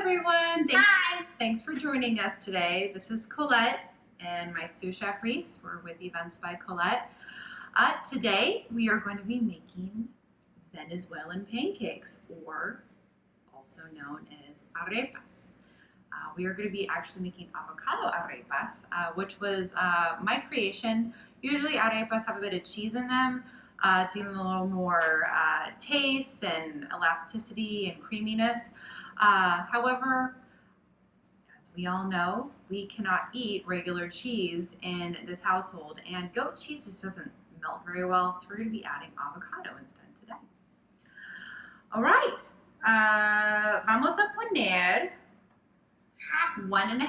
everyone. Thanks for joining us today. This is Collette and my sous chef Reese. We're with Events by Collette. Today we are going to be making Venezuelan pancakes, or also known as arepas. We are going to be actually making avocado arepas, which was my creation. Usually arepas have a bit of cheese in them to give them a little more taste and elasticity and creaminess. However, as we all know, we cannot eat regular cheese in this household, and goat cheese just doesn't melt very well, so we're going to be adding avocado instead today. All right, vamos a poner 1.5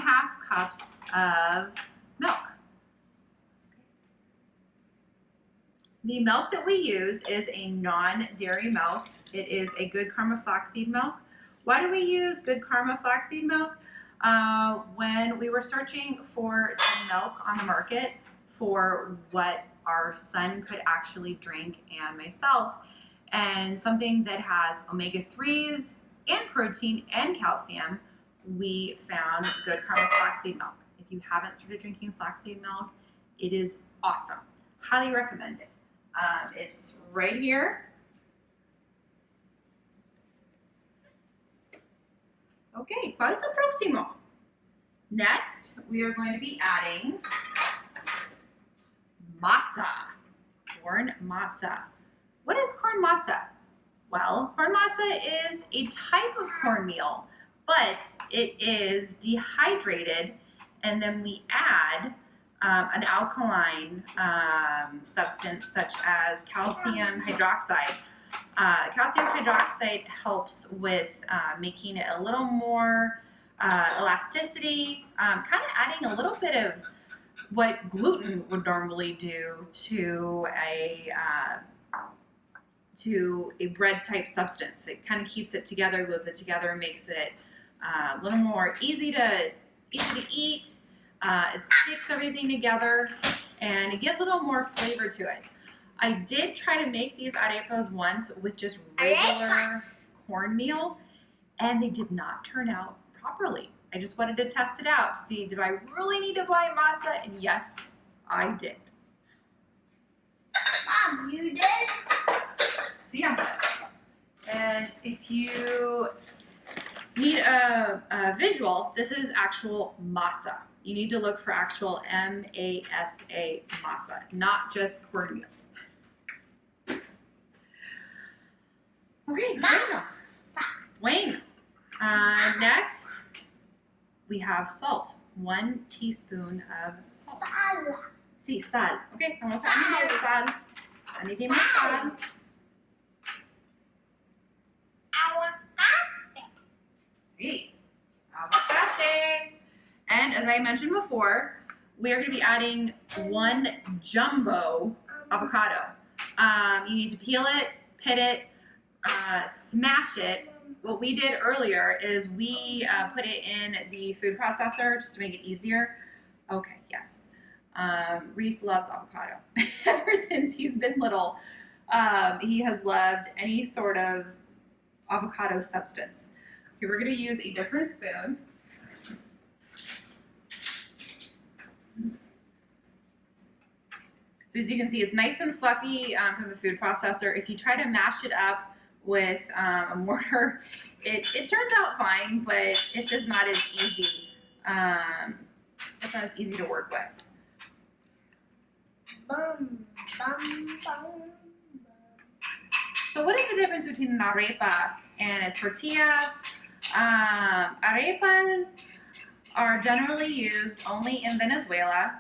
cups of milk. The milk that we use is a non-dairy milk. It is a Good Karma flaxseed milk. Why do we use Good Karma flaxseed milk? When we were searching for some milk on the market for what our son could actually drink and myself, and something that has omega-3s and protein and calcium, we found Good Karma flaxseed milk. If you haven't started drinking flaxseed milk, it is awesome. Highly recommend it. It's right here. Okay, ¿cuál es el próximo? Next, we are going to be adding masa, corn masa. What is corn masa? Well, corn masa is a type of cornmeal, but it is dehydrated, and then we add an alkaline substance such as calcium hydroxide. Calcium hydroxide helps with making it a little more elasticity, kind of adding a little bit of what gluten would normally do to a bread type substance. It kind of keeps it together, glues it together, makes it a little more easy to eat. It sticks everything together, and it gives a little more flavor to it. I did try to make these arepas once with just regular cornmeal, and they did not turn out properly. I just wanted to test it out to see, did I really need to buy masa? And yes, I did. Mom, you did? See, I'm good. And if you need a visual, this is actual masa. You need to look for actual M-A-S-A masa, not just cornmeal. Okay, bueno. Next, we have salt. 1 teaspoon of salt. Sí, sal. Okay, vamos a añadir sal. Añadimos sal. Sí, aguacate. And as I mentioned before, we are going to be adding 1 jumbo avocado. You need to peel it, pit it, smash it. What we did earlier is we put it in the food processor just to make it easier. Okay, yes. Reese loves avocado. Ever since he's been little, he has loved any sort of avocado substance. Okay, we're going to use a different spoon. So as you can see, it's nice and fluffy from the food processor. If you try to mash it up with a mortar, it turns out fine, but it's just not as easy. It's not as easy to work with. So what is the difference between an arepa and a tortilla? Arepas are generally used only in Venezuela.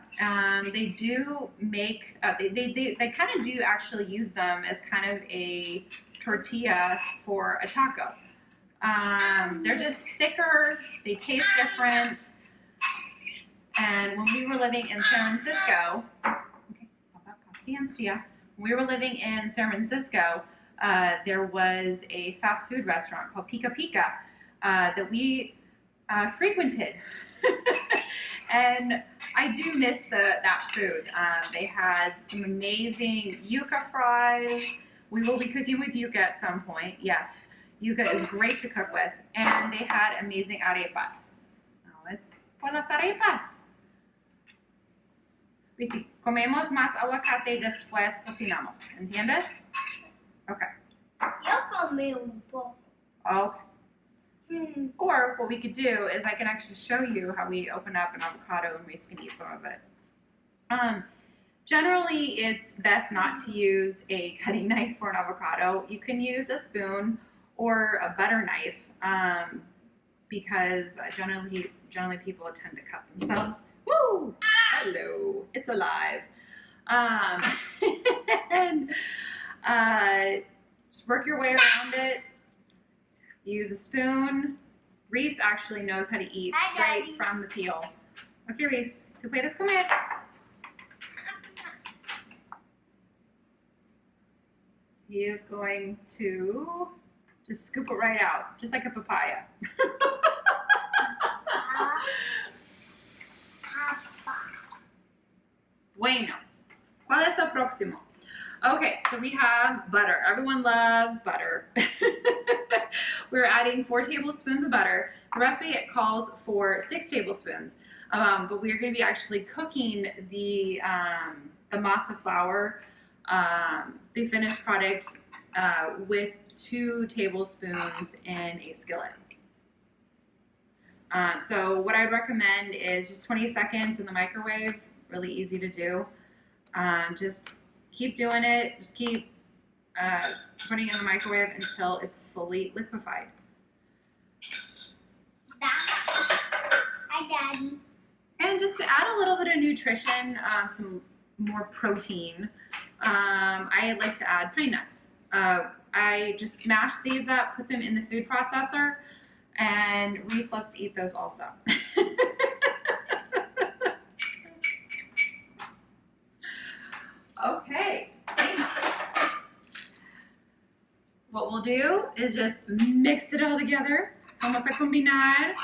They do make, they kind of do actually use them as kind of a tortilla for a taco. They're just thicker, they taste different. And when we were living in San Francisco, when we were living in San Francisco, there was a fast food restaurant called Pica Pica that we frequented. And I do miss that food. They had some amazing yuca fries. We will be cooking with yuca at some point, yes. Yuca is great to cook with. And they had amazing arepas. Vamos por las arepas. Risi, comemos más aguacate y después cocinamos. ¿Entiendes? Okay. Yo comí un poco. Okay. Or what we could do is I can actually show you how we open up an avocado and Reese can eat some of it. Generally, it's best not to use a cutting knife for an avocado. You can use a spoon or a butter knife because generally people tend to cut themselves. Woo! Hello, it's alive. And just work your way around it. Use a spoon. Reese actually knows how to eat straight from the peel. Okay, Reese, tú puedes comer. He is going to just scoop it right out, just like a papaya. Bueno, ¿cuál es el próximo? Okay, so we have butter. Everyone loves butter. We're adding 4 tablespoons of butter. The recipe it calls for 6 tablespoons, but we are going to be actually cooking the masa flour, the finished product, with 2 tablespoons in a skillet. So what I'd recommend is just 20 seconds in the microwave. Really easy to do. Just keep doing it. Just keep putting it in the microwave until it's fully liquefied. Hi, Daddy. And just to add a little bit of nutrition, some more protein, I like to add pine nuts. I just smash these up, put them in the food processor, and Reese loves to eat those also. Okay. What we'll do is just mix it all together. Vamos a combinar.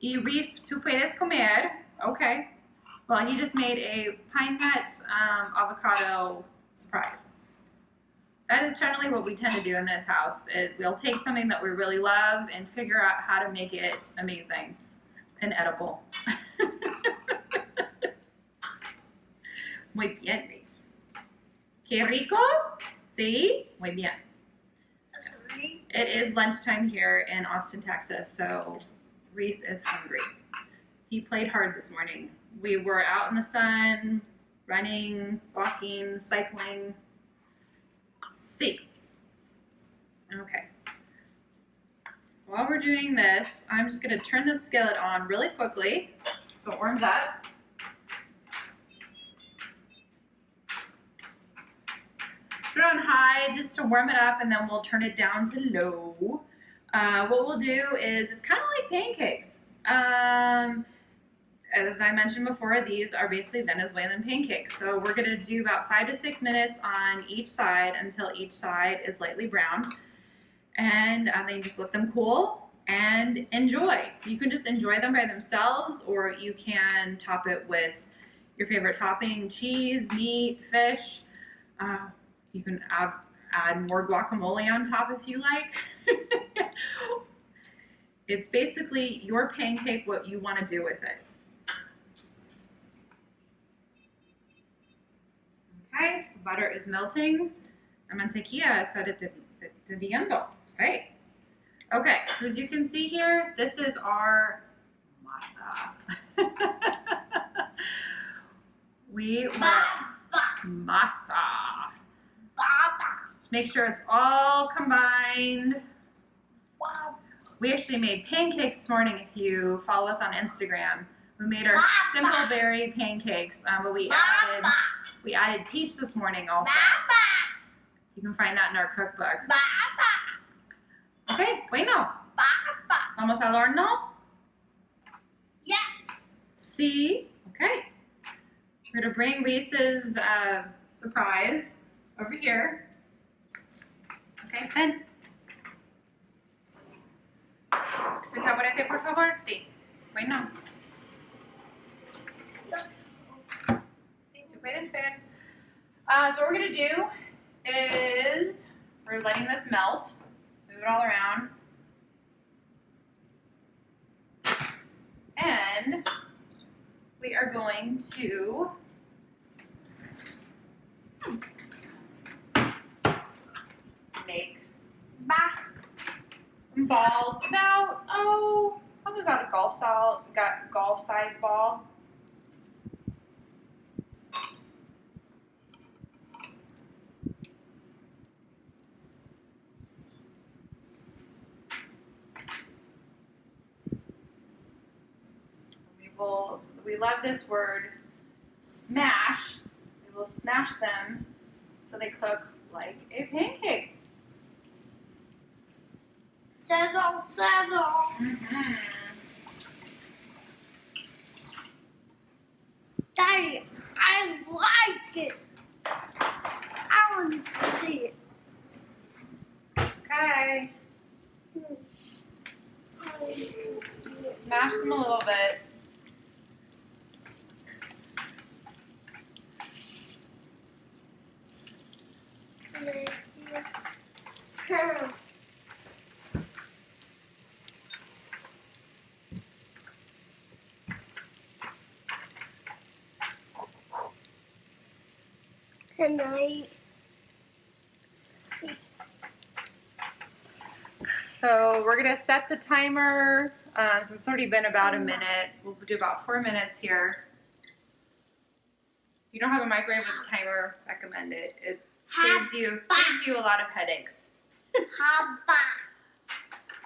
Y Reese, tú puedes comer. Okay. Well, he just made a pine nut avocado surprise. That is generally what we tend to do in this house. We'll take something that we really love and figure out how to make it amazing and edible. Muy bien, Reese. Qué rico? Sí? Muy bien. It is lunchtime here in Austin, Texas, so Reese is hungry. He played hard this morning. We were out in the sun, running, walking, cycling. See. Okay. While we're doing this, I'm just going to turn the skillet on really quickly so it warms up. Put it on high just to warm it up, and then we'll turn it down to low. What we'll do is, it's kind of like pancakes. As I mentioned before, these are basically Venezuelan pancakes. So we're going to do about 5 to 6 minutes on each side until each side is lightly brown. And then you just let them cool and enjoy. You can just enjoy them by themselves, or you can top it with your favorite topping, cheese, meat, fish. You can add more guacamole on top if you like. It's basically your pancake, what you want to do with it. Okay, butter is melting. La mantequilla está derritiendo. Great. Okay, so as you can see here, this is our masa. We want masa. Just make sure it's all combined. We actually made pancakes this morning. If you follow us on Instagram, we made our simple berry pancakes, but we added peach this morning also. You can find that in our cookbook. Okay, bueno. Vamos al horno? Yes. See? Okay. We're going to bring Reese's surprise over here. Okay, ven. ¿Tu taburete, por favor? Sí. Bueno. Sí, tú puedes ver. So what we're going to do is we're letting this melt. Move it all around. And we are going to make balls about, probably about a golf size ball. We love this word, smash. We will smash them so they cook like a pancake. Sizzle, sizzle. Mm-hmm. Daddy, I like it. I want to see it. Okay. Smash them a little bit. Can I see? So we're gonna set the timer. So it's already been about a minute. We'll do about 4 minutes here. If you don't have a microwave with a timer, recommend it. It saves you a lot of headaches. Haba.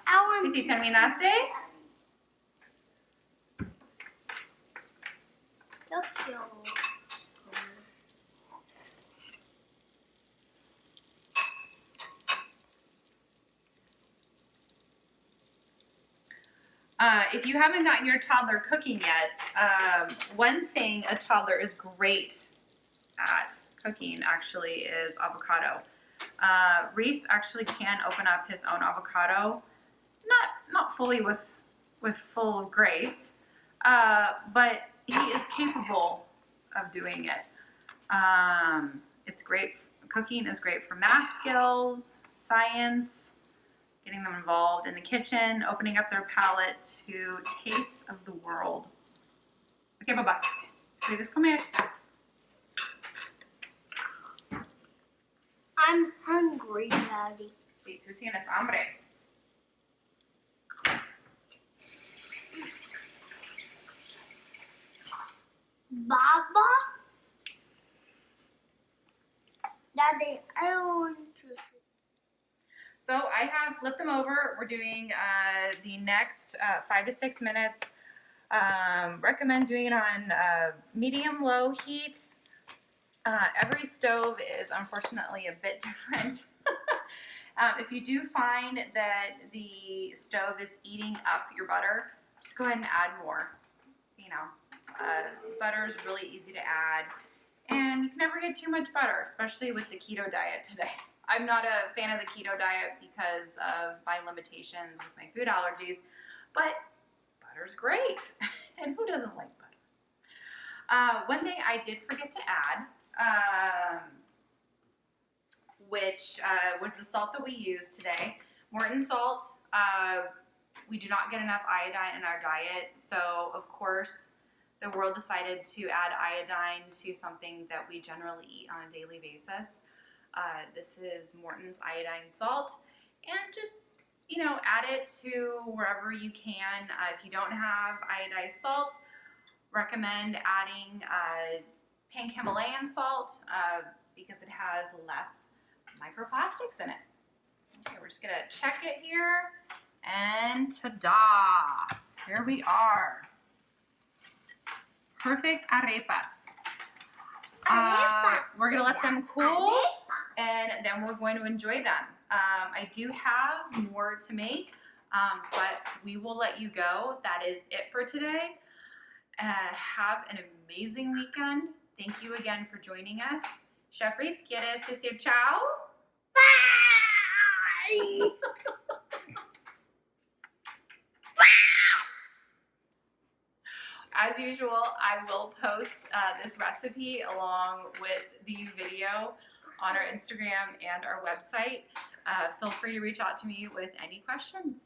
I want ¿Sí terminaste? If you haven't gotten your toddler cooking yet, one thing a toddler is great at cooking actually is avocado. Reese actually can open up his own avocado, not fully with full grace, but he is capable of doing it. It's great. Cooking is great for math skills, science, getting them involved in the kitchen, opening up their palate to tastes of the world. Okay, bye-bye. Please come here. I'm hungry, Daddy. Sí, tú tienes hambre. Baba? Daddy, I want to. So I have flipped them over. We're doing the next 5 to 6 minutes. Recommend doing it on medium-low heat. Every stove is unfortunately a bit different. If you do find that the stove is eating up your butter, just go ahead and add more. You know, butter is really easy to add. And you can never get too much butter, especially with the keto diet today. I'm not a fan of the keto diet because of my limitations with my food allergies, but butter's great. And who doesn't like butter? One thing I did forget to add, which was the salt that we used today. Morton salt. We do not get enough iodine in our diet, so of course the world decided to add iodine to something that we generally eat on a daily basis. This is Morton's iodine salt, and just, you know, add it to wherever you can. If you don't have iodized salt, recommend adding pink Himalayan salt because it has less microplastics in it. Okay, we're just gonna check it here, and ta-da! Here we are. Perfect arepas. We're gonna let them cool, and then we're going to enjoy them. I do have more to make, but we will let you go. That is it for today. Have an amazing weekend. Thank you again for joining us. Chef Reese, ¿quieres decir ciao? Bye! As usual, I will post this recipe along with the video on our Instagram and our website. Feel free to reach out to me with any questions.